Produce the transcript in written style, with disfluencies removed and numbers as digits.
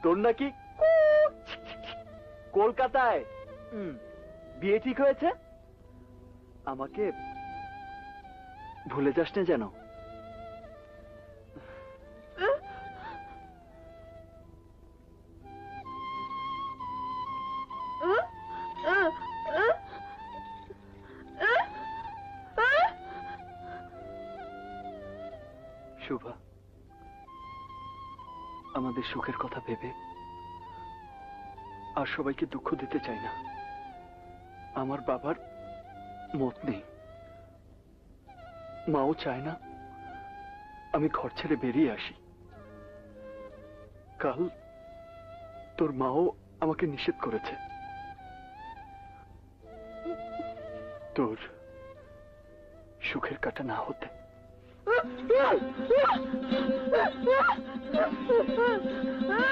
তোর নাকি কলকাতায় বিয়ে ঠিক হয়েছে? আমাকে ভুলে যাস না যেন। শুভা, আমাদের সুখের কথা ভেবে আর সবাইকে দুঃখ দিতে চাই না। আমার বাবার মত নেই, মাও চায় না আমি ঘর ছেড়ে বেরিয়ে আসি। কাল তোর মাও আমাকে নিষেধ করেছে। তোর সুখের কাটা না হতে।